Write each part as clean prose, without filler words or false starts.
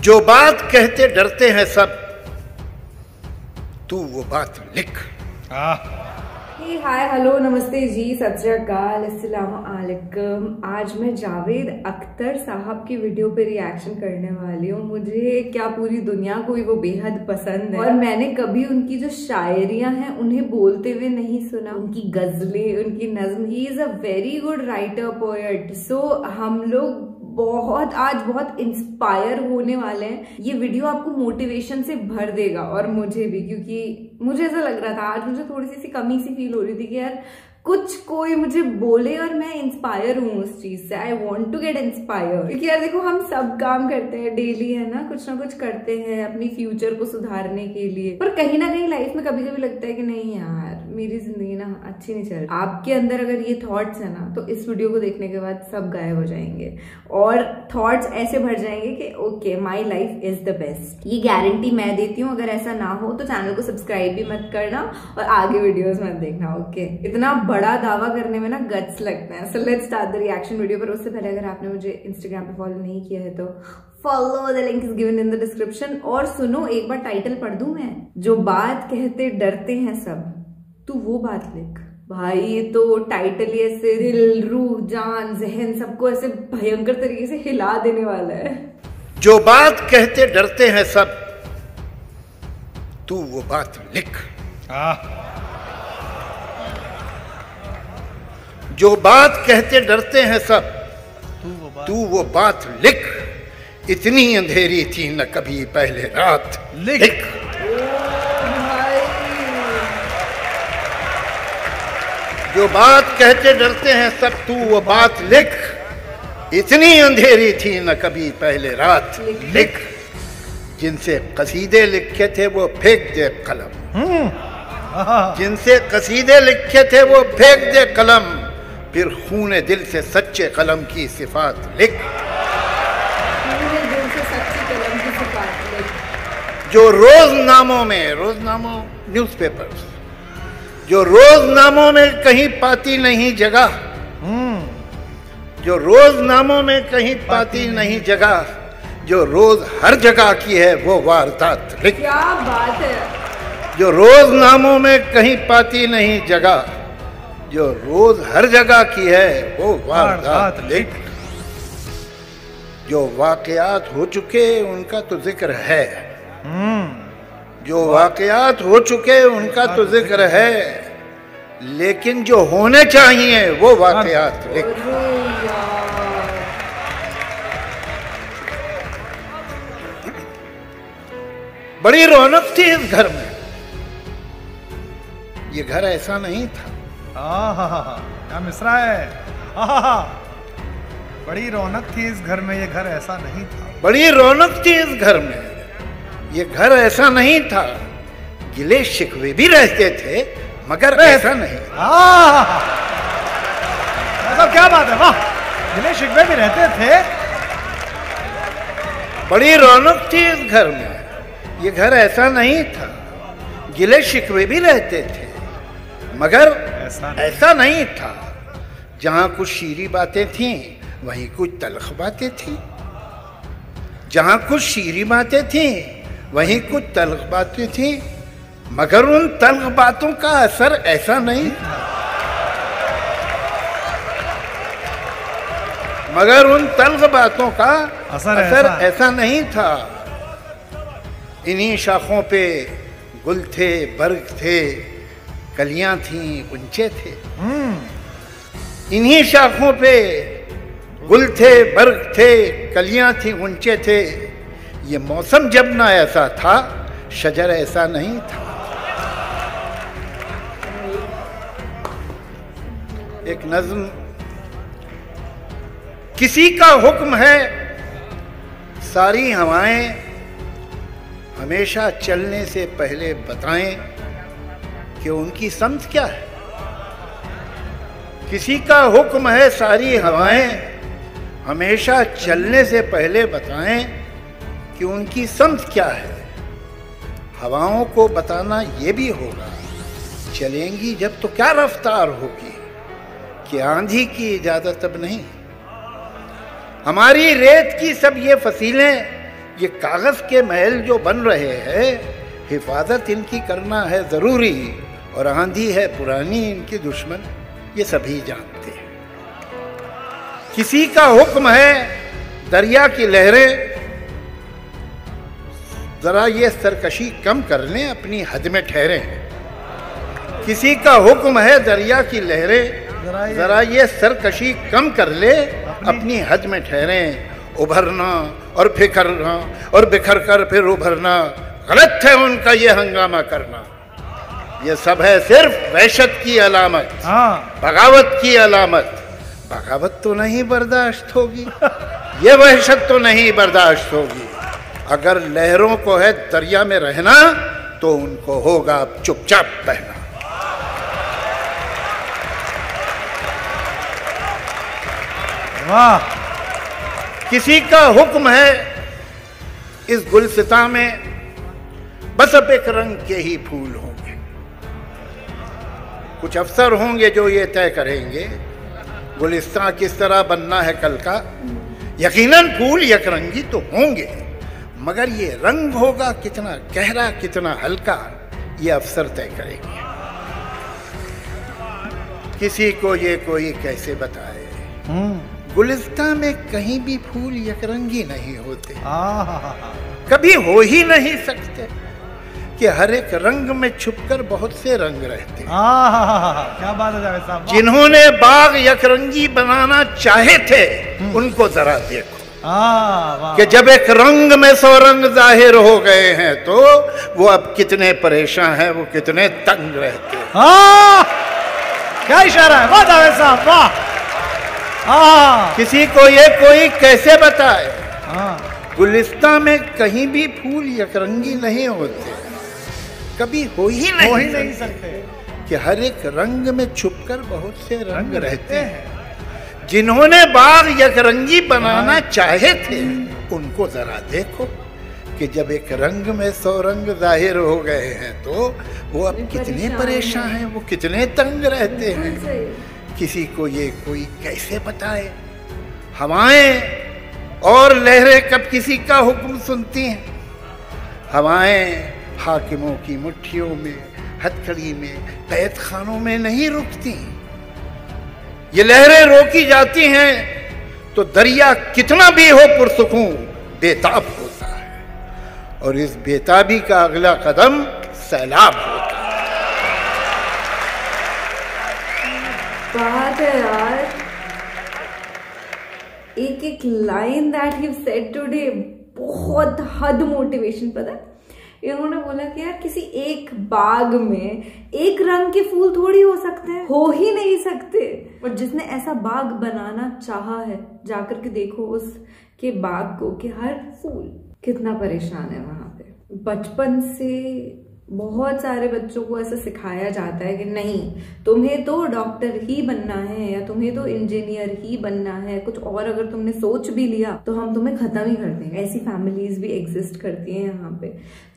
जो बात कहते डरते हैं सब, तू वो बात लिख। हाय हेलो नमस्ते जी, सत श्री अकाल, अस्सलाम वालेकुम। आज मैं जावेद अख्तर साहब की वीडियो पे रिएक्शन करने वाली हूँ। मुझे क्या पूरी दुनिया को ही वो बेहद पसंद है और मैंने कभी उनकी जो शायरियां हैं उन्हें बोलते हुए नहीं सुना। उनकी गजलें, उनकी नज्म, he is a very good writer, poet. So हम लोग आज बहुत इंस्पायर होने वाले हैं। ये वीडियो आपको मोटिवेशन से भर देगा और मुझे भी, क्योंकि मुझे ऐसा लग रहा था आज मुझे थोड़ी सी कमी सी फील हो रही थी कि यार कुछ कोई मुझे बोले और मैं इंस्पायर हूँ उस चीज से। I want to get inspire, क्योंकि यार देखो हम सब काम करते हैं डेली, है ना कुछ करते हैं अपनी फ्यूचर को सुधारने के लिए, पर कहीं ना कहीं लाइफ में कभी कभी लगता है कि नहीं यार मेरी जिंदगी ना अच्छी नहीं चल रही। आपके अंदर अगर ये थॉट्स है ना तो इस वीडियो को देखने के बाद सब गायब हो जाएंगे और थॉट्स ऐसे भर जाएंगे कि okay my life is the best. ये गारंटी मैं देती हूँ। अगर ऐसा ना हो तो चैनल को सब्सक्राइब भी मत करना और आगे वीडियोस मत देखना। ओके, इतना बड़ा दावा करने में ना गट्स लगता है। So let's start the reaction video. पर उससे पहले अगर आपने मुझे इंस्टाग्राम पे फॉलो नहीं किया है तो follow, the link is given in the description. और सुनो, एक बार टाइटल पढ़ दूं मैं। जो बात कहते डरते हैं सब, तू वो बात लिख। भाई ये तो टाइटल ही ऐसे दिल, रूह, जान, जहन सबको ऐसे भयंकर तरीके से हिला देने वाला है। जो बात कहते डरते हैं सब, तू वो बात लिख। जो बात कहते डरते हैं सब, तू वो बात लिख। इतनी अंधेरी थी न कभी पहले रात, लिख। जो बात कहते डरते हैं सब, तू वो बात लिख। इतनी अंधेरी थी न कभी पहले रात, लिख। जिनसे कसीदे लिखे थे वो फेंक दे कलम, जिनसे कसीदे लिखे थे वो फेंक दे कलम। फिर खूने दिल से सच्चे कलम की सिफात लिख। जो रोजनामों में, रोजनामों न्यूज़पेपर्स, जो रोजनामों में कहीं पाती नहीं जगह, जो रोजनामों में कहीं पाती नहीं जगह, जो रोज हर जगह की है वो वारदात लिख। क्या बात है। जो रोजनामों में कहीं पाती नहीं जगह, जो रोज हर जगह की है वो वारदात लिख। जो वाकयात हो चुके उनका तो जिक्र है, जो वाकयात हो चुके उनका तो जिक्र है, लेकिन जो होने चाहिए वो वाकयात लिख। बड़ी रौनक थी इस घर में। ये घर ऐसा नहीं था। क्या मिसरा है। बड़ी रौनक थी इस घर में, ये घर ऐसा नहीं था। बड़ी रौनक थी इस घर में, ये घर ऐसा नहीं था। गिले शिकवे भी रहते थे मगर ऐसा नहीं। मतलब क्या बात है, वाह। गिले शिकवे भी रहते थे। बड़ी रौनक थी इस घर में, ये घर ऐसा नहीं था। गिले शिकवे भी रहते थे मगर ऐसा नहीं था। जहां कुछ शीरी बातें थीं वहीं कुछ तल्ख बातें थीं। जहां कुछ शीरी बातें थीं वहीं कुछ तल्ख बातें थीं, मगर उन तल्ख बातों का असर ऐसा नहीं था। मगर उन तल्ख बातों का असर ऐसा नहीं था। इन्हीं शाखों पे गुल थे, बर्ग थे, कलियां थीं, गुंचे थे। इन्हीं शाखों पे गुल थे, बर्ग थे, कलियां थी, गुंचे थे। ये मौसम जब ना ऐसा था, शजर ऐसा नहीं था। एक नज्म। किसी का हुक्म है सारी हवाएं हमेशा चलने से पहले बताएं कि उनकी समझ क्या है। किसी का हुक्म है सारी हवाएं हमेशा चलने से पहले बताएं कि उनकी समझ क्या है। हवाओं को बताना ये भी होगा, चलेंगी जब तो क्या रफ्तार होगी, कि आंधी की इजाजत अब नहीं। हमारी रेत की सब ये फसीलें ये कागज के महल जो बन रहे हैं, हिफाजत इनकी करना है जरूरी, और आंधी है पुरानी इनकी दुश्मन, ये सभी जानते हैं। किसी का हुक्म है दरिया की लहरें, जरा ये सरकशी कम कर लें, अपनी हद में ठहरे। किसी का हुक्म है दरिया की लहरें, जरा ये सरकशी कम कर ले, अपनी हद में ठहरे। उभरना और फिकरना और बिखर कर फिर उभरना, गलत है उनका ये हंगामा करना। ये सब है सिर्फ वहशत की अलामत, बगावत की अलामत। बगावत तो नहीं बर्दाश्त होगी, ये वहशत तो नहीं बर्दाश्त होगी। अगर लहरों को है दरिया में रहना, तो उनको होगा अब चुपचाप बहना। वाह! किसी का हुक्म है इस गुलसिता में, बस अब एक रंग के ही फूल होंगे। कुछ अफसर होंगे जो ये तय करेंगे गुलिस्तां किस तरह बनना है कल का। यकीनन फूल यकरंगी तो होंगे, मगर ये रंग होगा कितना गहरा कितना हल्का, ये अफसर तय करेंगे। किसी को ये कोई कैसे बताए, गुलिस्तां में कहीं भी फूल यकरंगी नहीं होते, कभी हो ही नहीं सकते कि हर एक रंग में छुपकर बहुत से रंग रहते। क्या बात है जावेद साहब। जिन्होंने बाग यकरंगी बनाना चाहे थे, उनको जरा देखो कि जब एक रंग में 100 रंग जाहिर हो गए हैं, तो वो अब कितने परेशान हैं, वो कितने तंग रहते हैं। क्या इशारा है, वाह जावेद साहब, वाह! किसी को ये कोई कैसे बताए, गुलिस्तां में कहीं भी फूल यकरंगी नहीं होते, कभी हो ही नहीं सकते कि हर एक रंग में छुपकर बहुत से रंग रहते हैं। जिन्होंने बाग यकरंगी बनाना चाहे थे, उनको जरा देखो कि जब एक रंग में 100 रंग जाहिर हो गए हैं, तो वो अब कितने परेशान हैं, वो कितने तंग रहते हैं। किसी को ये कोई कैसे बताए। हवाएं और लहरें कब किसी का हुक्म सुनती हैं। हवाएं हाकिमों की मुट्ठियों में, हथकड़ी में, कैद खानों में नहीं रुकती। ये लहरें रोकी जाती हैं तो दरिया कितना भी हो पुरसुकून बेताब होता है, और इस बेताबी का अगला कदम सैलाब होता है। बात है यार, एक एक line that you said today, बहुत हद मोटिवेशन। पता है, इन्होंने बोला कि यार किसी एक बाग में एक रंग के फूल थोड़ी हो सकते हैं, हो ही नहीं सकते। और जिसने ऐसा बाग बनाना चाहा है, जाकर के देखो उसके बाग को कि हर फूल कितना परेशान है वहां पे। बचपन से बहुत सारे बच्चों को ऐसा सिखाया जाता है कि नहीं, तुम्हें तो डॉक्टर ही बनना है, या तुम्हें तो इंजीनियर ही बनना है, कुछ और अगर तुमने सोच भी लिया तो हम तुम्हें खत्म ही कर देंगे। ऐसी फैमिलीज भी एग्जिस्ट करती हैं यहाँ पे।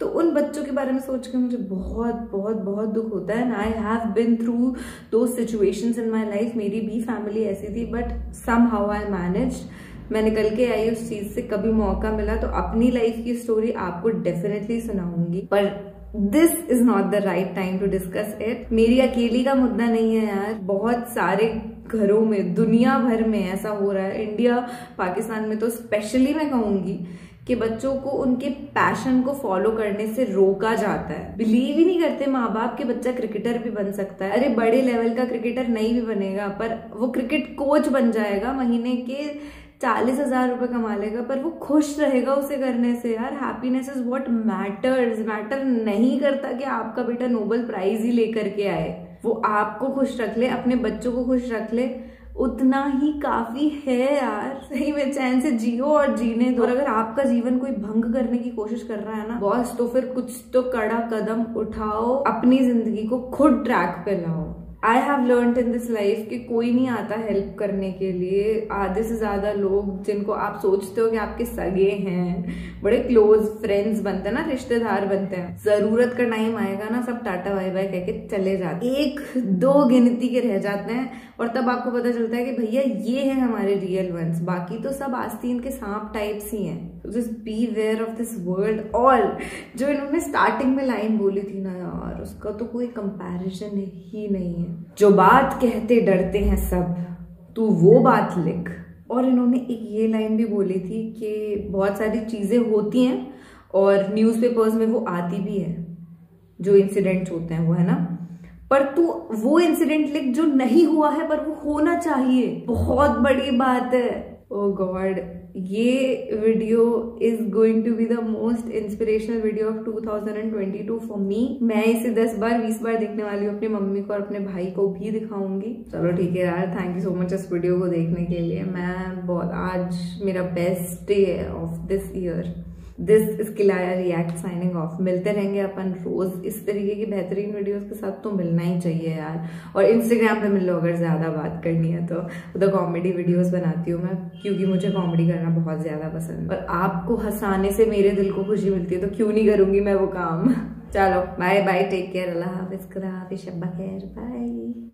तो उन बच्चों के बारे में सोच के मुझे बहुत बहुत बहुत दुख होता है। And I have been through those situations in my life. मेरी भी फैमिली ऐसी थी, बट समहाउ आई मैनेज्ड। मैं निकल के आई उस चीज से। कभी मौका मिला तो अपनी लाइफ की स्टोरी आपको डेफिनेटली सुनाऊंगी, पर this is not the right time to discuss it. मेरी अकेली का मुद्दा नहीं है यार, बहुत सारे घरों में, दुनिया भर में ऐसा हो रहा है। इंडिया, पाकिस्तान में तो स्पेशली मैं कहूंगी कि बच्चों को उनके पैशन को फॉलो करने से रोका जाता है। बिलीव ही नहीं करते माँ बाप कि बच्चा क्रिकेटर भी बन सकता है। अरे बड़े लेवल का क्रिकेटर नहीं भी बनेगा, पर वो क्रिकेट कोच बन जाएगा, महीने के 40,000 रुपए कमा लेगा, पर वो खुश रहेगा उसे करने से। यार happiness is what matters. Matter नहीं करता कि आपका बेटा नोबेल प्राइज ही लेकर के आए। वो आपको खुश रख ले, अपने बच्चों को खुश रख ले, उतना ही काफी है यार। सही में चैन से जियो और जीने दो। और अगर आपका जीवन कोई भंग करने की कोशिश कर रहा है ना बॉस, तो फिर कुछ तो कड़ा कदम उठाओ, अपनी जिंदगी को खुद ट्रैक पे लाओ। I have learn in this life कि कोई नहीं आता हेल्प करने के लिए। आधे से ज्यादा लोग जिनको आप सोचते हो कि आपके सगे हैं, बड़े क्लोज फ्रेंड्स बनते हैं ना, रिश्तेदार बनते हैं, जरूरत का टाइम आएगा ना, सब टाटा बाय बाय कह के चले जाते हैं। 1-2 गिनती के रह जाते हैं, और तब आपको पता चलता है कि भैया ये है हमारे रियल वंस। बाकी तो सब आस्तीन के सांप टाइप्स ही हैं। Just beware of this world. और जो इन्होंने स्टार्टिंग में लाइन बोली थी ना यार, उसका तो कोई कंपैरिजन ही नहीं है। जो बात कहते डरते हैं सब, तू वो बात लिख। और इन्होंने एक ये लाइन भी बोली थी कि बहुत सारी चीजें होती हैं और न्यूज़पेपर्स में वो आती भी है, जो इंसिडेंट्स होते हैं वो, है ना, पर तू वो इंसिडेंट लिख जो नहीं हुआ है पर वो होना चाहिए। बहुत बड़ी बात है। ओह गॉड, ये video is going to be the most inspirational video of 2022 for me. मैं इसे 10 बार 20 बार देखने वाली हूँ, अपनी मम्मी को और अपने भाई को भी दिखाऊंगी। चलो ठीक है यार, थैंक यू सो मच इस वीडियो को देखने के लिए। मैं बहुत, आज मेरा बेस्ट डे है of this year. This is किलाया रिएक्ट साइनिंग ऑफ। मिलते रहेंगे अपन रोज इस तरीके की बेहतरीन वीडियोस के साथ, तो मिलना ही चाहिए यार। और इंस्टाग्राम पे मिल लो अगर ज्यादा बात करनी है तो। उधर कॉमेडी वीडियोस बनाती हूँ मैं, क्योंकि मुझे कॉमेडी करना बहुत ज्यादा पसंद है और आपको हंसाने से मेरे दिल को खुशी मिलती है, तो क्यों नहीं करूंगी मैं वो काम। चलो बाय बाय, टेक केयर, अल्लाह हाफिज, खुदा हाफिज, शब्बा खैर, बाय।